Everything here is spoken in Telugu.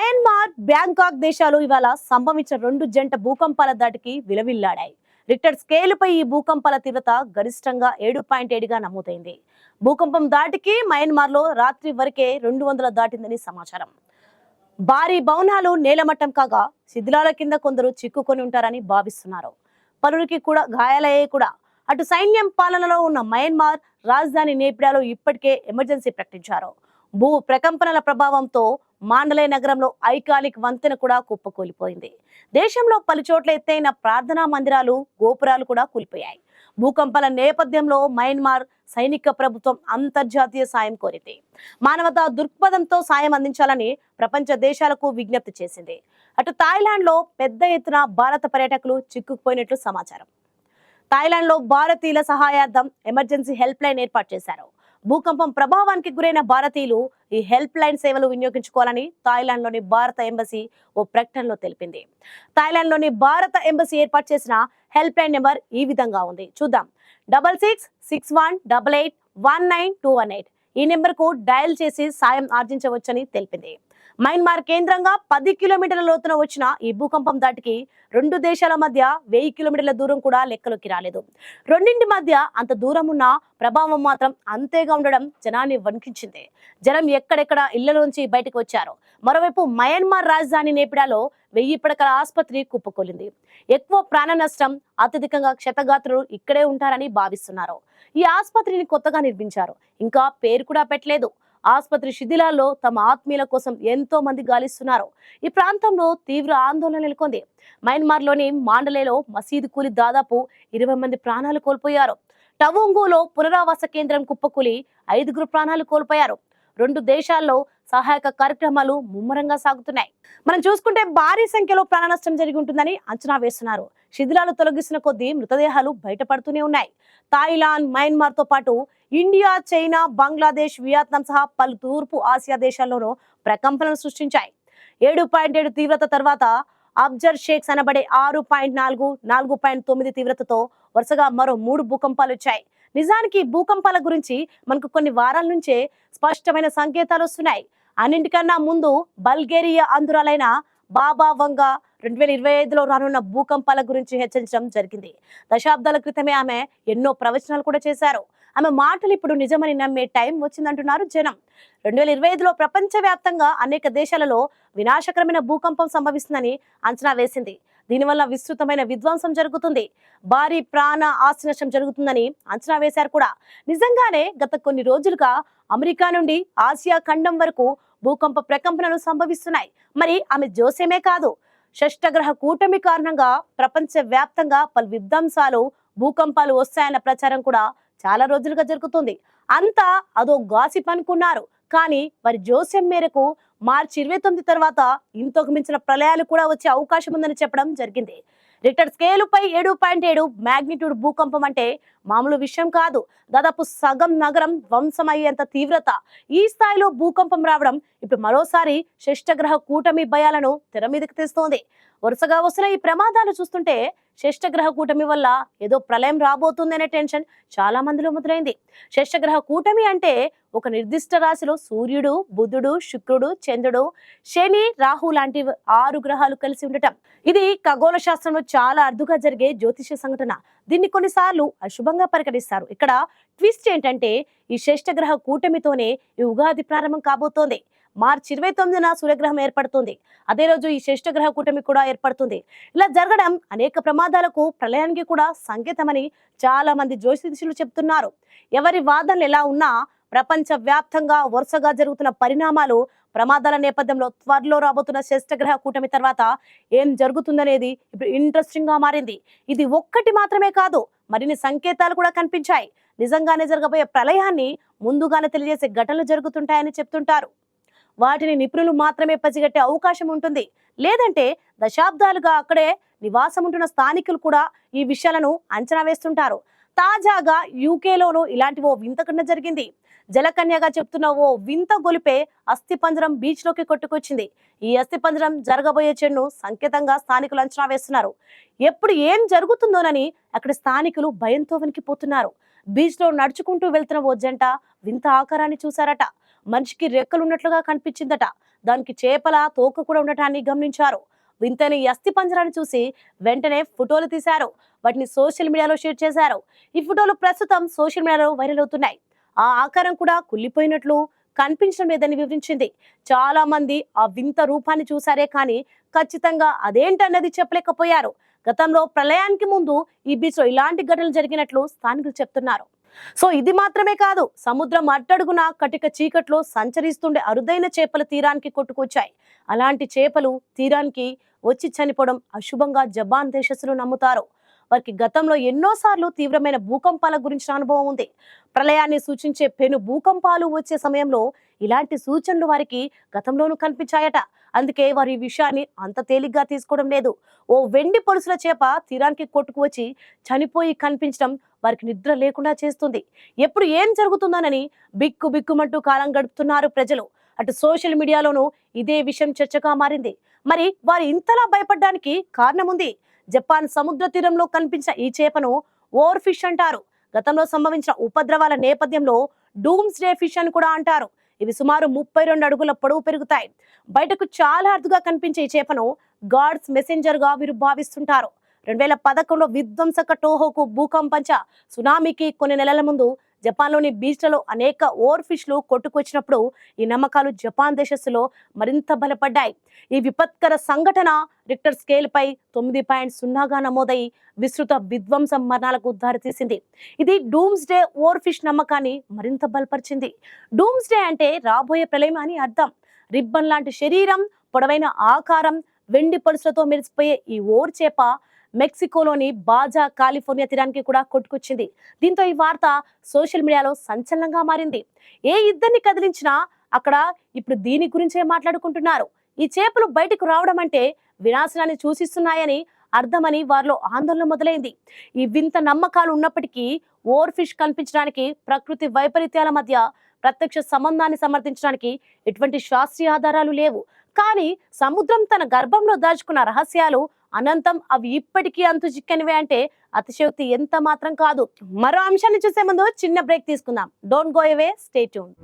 మయన్మార్, బ్యాంకాక్ దేశాలు ఇవాళ సంభవించిన రెండు జంట భూకంపాల దాటికి విలవిల్లాడాయి. రిక్టర్ స్కేలుపై ఈ భూకంపాల తీవ్రత గరిష్టంగా 7.7గా నమోదైంది. భూకంపం దాటికి మయన్మార్లో రాత్రి వరకే 200 దాటిందని సమాచారం. భారీ భవనాలు నేలమట్టం కాగా శిథిలాల కింద కొందరు చిక్కుకొని ఉంటారని భావిస్తున్నారు. పలువురికి కూడా గాయాలయ్యాయి కూడా. అటు సైన్యం పాలనలో ఉన్న మయన్మార్ రాజధాని నేపిడాలో ఇప్పటికే ఎమర్జెన్సీ ప్రకటించారు. భూ ప్రకంపనల ప్రభావంతో మాండలే నగరంలో ఐకానిక్ వంతెన కూడా కుప్పకూలిపోయింది. దేశంలో పలు చోట్ల ఎత్తైన ప్రార్థనా మందిరాలు, గోపురాలు కూడా కూలిపోయాయి. భూకంపాల నేపథ్యంలో మయన్మార్ సైనిక ప్రభుత్వం అంతర్జాతీయ సాయం కోరింది. మానవతా దృక్పథంతో సాయం అందించాలని ప్రపంచ దేశాలకు విజ్ఞప్తి చేసింది. అటు థాయిలాండ్ లో పెద్ద ఎత్తున భారత పర్యాటకులు చిక్కుకుపోయినట్లు సమాచారం. థాయిలాండ్ లో భారతీయుల సహాయార్థం ఎమర్జెన్సీ హెల్ప్ లైన్ ఏర్పాటు చేశారు. భూకంపం ప్రభావానికి గురైన భారతీయులు ఈ హెల్ప్ లైన్ సేవలు వినియోగించుకోవాలని థాయిలాండ్ లోని భారత ఎంబసీ ఓ ప్రకటనలో తెలిపింది. థాయిలాండ్ లోని భారత ఎంబసీ ఏర్పాటు చేసిన హెల్ప్ లైన్ నెంబర్ ఈ విధంగా ఉంది. చూద్దాం. 6661881918 ఈ నెంబర్ కు డయల్ చేసి సాయం ఆర్జించవచ్చని తెలిపింది. మయన్మార్ కేంద్రంగా 10 కిలోమీటర్ల లోతున వచ్చిన ఈ భూకంపం దాటికి రెండు దేశాల మధ్య 1000 కిలోమీటర్ల దూరం కూడా లెక్కలోకి రాలేదు. రెండింటి మధ్య అంత దూరం ఉన్న ప్రభావం మాత్రం అంతేగా ఉండడం జనాన్ని వణికించింది. జనం ఎక్కడెక్కడ ఇళ్లలోంచి బయటకు వచ్చారు. మరోవైపు మయన్మార్ రాజధాని నేపిడాలో 1000 పడకల ఆసుపత్రి కుప్పకూలింది. ఎక్కువ ప్రాణ నష్టం, అత్యధికంగా క్షతగాత్రులు ఇక్కడే ఉంటారని భావిస్తున్నారు. ఈ ఆసుపత్రిని కొత్తగా నిర్మించారు, ఇంకా పేరు కూడా పెట్టలేదు. ఆసుపత్రి శిథిలాల్లో తమ ఆత్మీయుల కోసం ఎంతో మంది గాలిస్తున్నారు. ఈ ప్రాంతంలో తీవ్ర ఆందోళన నెలకొంది. మయన్మార్లోని మాండలేలో మసీదు కూలి దాదాపు 20 మంది ప్రాణాలు కోల్పోయారు. టవోంగులో పునరావాస కేంద్రం కుప్పకూలి 5గురు ప్రాణాలు కోల్పోయారు. రెండు దేశాల్లో సహాయక కార్యక్రమాలు ముమ్మరంగా సాగుతున్నాయి. మనం చూసుకుంటే భారీ సంఖ్యలో ప్రాణ నష్టం జరిగి ఉంటుందని అంచనా వేస్తున్నారు. శిథిలాలు తొలగిస్తున్న కొద్దీ మృతదేహాలు బయటపడుతూనే ఉన్నాయి. థాయిలాండ్, మయన్మార్ తో పాటు ఇండియా, చైనా, బంగ్లాదేశ్, వియత్నాం సహా పలు తూర్పు ఆసియా దేశాల్లోనూ ప్రకంపనలు సృష్టించాయి. 7.7 తీవ్రత తర్వాత అబ్జర్ షేక్స్ అనబడే 6.4, 4.9 తీవ్రతతో వరుసగా మరో 3 భూకంపాలు వచ్చాయి. నిజానికి భూకంపాల గురించి మనకు కొన్ని వారాల నుంచే స్పష్టమైన సంకేతాలు వస్తున్నాయి. అన్నింటికన్నా ముందు బల్గేరియా అందురాలైన బాబా వంగా 2025లో రానున్న భూకంపాల గురించి హెచ్చరించడం జరిగింది. దశాబ్దాల క్రితమే ఆమె ఎన్నో ప్రవచనాలు కూడా చేశారు. ఆమె మాటలు ఇప్పుడు నిజమని నమ్మే టైం వచ్చిందంటున్నారు జనం. 2025లో ప్రపంచవ్యాప్తంగా అనేక దేశాలలో వినాశకరమైన భూకంపం సంభవిస్తుందని అంచనా వేసింది. దీనివల్ల విస్తృతమైన విధ్వంసం జరుగుతుంది, భారీ ప్రాణ ఆస్తి నష్టం జరుగుతుందని అంచనా వేశారు కూడా. నిజంగానే గత కొన్ని రోజులుగా అమెరికా నుండి ఆసియా ఖండం వరకు భూకంప ప్రకంపనలు సంభవిస్తున్నాయి. మరి ఆమె జోస్యమే కాదు, షష్టగ్రహ కూటమి కారణంగా ప్రపంచ వ్యాప్తంగా పలు విధ్వంసాలు, భూకంపాలు వస్తాయన్న ప్రచారం కూడా చాలా రోజులుగా జరుగుతుంది. అంతా అదో గాసిప్ అనుకున్నారు, కానీ వారి జోస్యం మేరకు మార్చి 29 తర్వాత ఇంతకు మించిన ప్రళయాలు కూడా వచ్చే అవకాశం ఉందని చెప్పడం జరిగింది. రిక్టర్ స్కేలుపై 7.7 మ్యాగ్నిట్యూడ్ భూకంపం అంటే మామూలు విషయం కాదు. దాదాపు సగం నగరం ధ్వంసమయ్యేంత తీవ్రత. ఈ స్థాయిలో భూకంపం రావడం ఇప్పుడు మరోసారి షష్టగ్రహ కూటమి భయాలను తెర మీదకి తెస్తోంది. వరుసగా వస్తున్న ఈ ప్రమాదాలు చూస్తుంటే షష్టగ్రహ కూటమి వల్ల ఏదో ప్రళయం రాబోతుందనే టెన్షన్ చాలా మందిలో మొదలైంది. షష్టగ్రహ కూటమి అంటే ఒక నిర్దిష్ట రాశిలో సూర్యుడు, బుధుడు, శుక్రుడు, చంద్రుడు, శని, రాహు లాంటి 6 గ్రహాలు కలిసి ఉండటం. ఇది ఖగోళ శాస్త్రంలో చాలా అరుదుగా జరిగే జ్యోతిష సంఘటన. దీన్ని కొన్నిసార్లు అశుభంగా పరిగణిస్తారు. ఇక్కడ ట్విస్ట్ ఏంటంటే ఈ షష్టగ్రహ కూటమితోనే ఈ ఉగాది ప్రారంభం కాబోతోంది. మార్చి 29న సూర్యగ్రహం ఏర్పడుతుంది. అదే రోజు ఈ షష్టగ్రహ కూటమి కూడా ఏర్పడుతుంది. ఇలా జరగడం అనేక ప్రమాదాలకు, ప్రళయానికి కూడా సంకేతమని చాలా మంది జ్యోతిషులు చెప్తున్నారు. ఎవరి వాదనలు ఎలా ఉన్నా ప్రపంచ వ్యాప్తంగా వరుసగా జరుగుతున్న పరిణామాలు, ప్రమాదాల నేపథ్యంలో త్వరలో రాబోతున్న షష్టగ్రహ కూటమి తర్వాత ఏం జరుగుతుందనేది ఇప్పుడు ఇంట్రెస్టింగ్ గా మారింది. ఇది ఒక్కటి మాత్రమే కాదు, మరిన్ని సంకేతాలు కూడా కనిపించాయి. నిజంగానే జరగబోయే ప్రళయాన్ని ముందుగానే తెలియజేసే ఘటనలు జరుగుతుంటాయని చెప్తుంటారు. వాటిని నిపుణులు మాత్రమే పసిగట్టే అవకాశం ఉంటుంది. లేదంటే దశాబ్దాలుగా అక్కడే నివాసం ఉంటున్న స్థానికులు కూడా ఈ విషయాలను అంచనా వేస్తుంటారు. తాజాగా యూకేలోనూ ఇలాంటి ఓ వింత ఘటన జరిగింది. జలకన్యగా చెప్తున్న ఓ వింత గొలిపే అస్థిపంజరం బీచ్ లోకి కొట్టుకొచ్చింది. ఈ అస్థిపంజరం జరగబోయే చెడును సంకేతంగా స్థానికులు అంచనా వేస్తున్నారు. ఎప్పుడు ఏం జరుగుతుందోనని అక్కడ స్థానికులు భయంతో వణికిపోతున్నారు. బీచ్ లో నడుచుకుంటూ వెళ్తున్న ఓ జంట వింత ఆకారాన్ని చూశారట. మనిషికి రెక్కలు ఉన్నట్లుగా కనిపించిందట. దానికి చేపల తోక కూడా ఉండటాన్ని గమనించారు. వింతైన ఈ అస్థి పంజరాన్ని చూసి వెంటనే ఫోటోలు తీశారు. వాటిని సోషల్ మీడియాలో షేర్ చేశారు. ఈ ఫోటోలు ప్రస్తుతం సోషల్ మీడియాలో వైరల్ అవుతున్నాయి. ఆ ఆకారం కూడా కుళ్ళిపోయినట్లు కనిపించడం లేదని వివరించింది. చాలా మంది ఆ వింత రూపాన్ని చూసారే కానీ ఖచ్చితంగా అదేంటన్నది చెప్పలేకపోయారు. గతంలో ప్రళయానికి ముందు ఈ బీచ్ లో ఇలాంటి ఘటనలు జరిగినట్లు స్థానికులు చెప్తున్నారు. సో ఇది మాత్రమే కాదు, సముద్రం అట్టడుగున కటిక చీకట్లో సంచరిస్తుండే అరుదైన చేపలు తీరానికి కొట్టుకొచ్చాయి. అలాంటి చేపలు తీరానికి వచ్చి చనిపోవడం అశుభంగా జపాన్ దేశస్తులు నమ్ముతారు. వారికి గతంలో ఎన్నోసార్లు తీవ్రమైన భూకంపాల గురించిన అనుభవం ఉంది. ప్రళయాన్ని సూచించే పెను భూకంపాలు వచ్చే సమయంలో ఇలాంటి సూచనలు వారికి గతంలోనూ కనిపించాయట. అందుకే వారు ఈ విషయాన్ని అంత తేలిగ్గా తీసుకోవడం లేదు. ఓ వెండి పొలుసుల చేప తీరానికి కొట్టుకువచ్చి చనిపోయి కనిపించడం వారికి నిద్ర లేకుండా చేస్తుంది. ఎప్పుడు ఏం జరుగుతుందోనని బిక్కు బిక్కుమంటూ కాలం గడుపుతున్నారు ప్రజలు. అటు సోషల్ మీడియాలోనూ ఇదే విషయం చర్చగా మారింది. మరి వారు ఇంతలా భయపడడానికి కారణం ఉంది. జపాన్ సముద్ర తీరంలో కనిపించిన ఈ చేపను ఓవర్ ఫిష్ అంటారు. గతంలో సంభవించిన ఉపద్రవాల నేపథ్యంలో డూమ్స్ డే ఫిష్ అని కూడా అంటారు. ఇవి సుమారు 32 అడుగుల పొడవు పెరుగుతాయి. బయటకు చాలా అరుదుగా కనిపించే ఈ చేపను గాడ్స్ మెసెంజర్ గా వీరు భావిస్తుంటారు. 2011లో విధ్వంసక టోహోకు భూకంపంచ సునామీకి కొన్ని నెలల ముందు జపాన్లోని బీచ్లలో అనేక ఓవర్ ఫిష్లు కొట్టుకొచ్చినప్పుడు ఈ నమ్మకాలు జపాన్ దేశస్తులో మరింత బలపడ్డాయి. ఈ విపత్కర సంఘటన రిక్టర్ స్కేల్ పై 9.0గా నమోదై విస్తృత విధ్వంసం మరణాలకు దారితీసింది. ఇది డూమ్స్ డే ఓవర్ ఫిష్ నమ్మకాన్ని మరింత బలపరిచింది. డూమ్స్ డే అంటే రాబోయే ప్రళయం అని అర్థం. రిబ్బన్ లాంటి శరీరం, పొడవైన ఆకారం, వెండి పొలుసులతో మెరిసిపోయే ఈ ఓవర్ చేప మెక్సికోలోని బాజా కాలిఫోర్నియా తీరానికి కూడా కొట్టుకొచ్చింది. దీంతో ఈ వార్త సోషల్ మీడియాలో సంచలనంగా మారింది. ఏ ఇద్దరిని కదిలించినా అక్కడ ఇప్పుడు దీని గురించే మాట్లాడుకుంటున్నారు. ఈ చేపలు బయటకు రావడం అంటే వినాశనాన్ని సూచిస్తున్నాయని అర్థమని వారిలో ఆందోళన మొదలైంది. ఈ వింత నమ్మకాలు ఉన్నప్పటికీ ఓవర్ ఫిష్ కనిపించడానికి ప్రకృతి వైపరీత్యాల మధ్య ప్రత్యక్ష సంబంధాన్ని సమర్థించడానికి ఎటువంటి శాస్త్రీయ ఆధారాలు లేవు. కానీ సముద్రం తన గర్భంలో దాచుకున్న రహస్యాలు అనంతం, అవి ఇప్పటికీ అంతు చిక్కనివే అంటే అతిశయోక్తి ఎంత మాత్రం కాదు. మరో అంశాన్ని చూసే ముందు చిన్న బ్రేక్ తీసుకుందాం. Don't go away, stay tuned.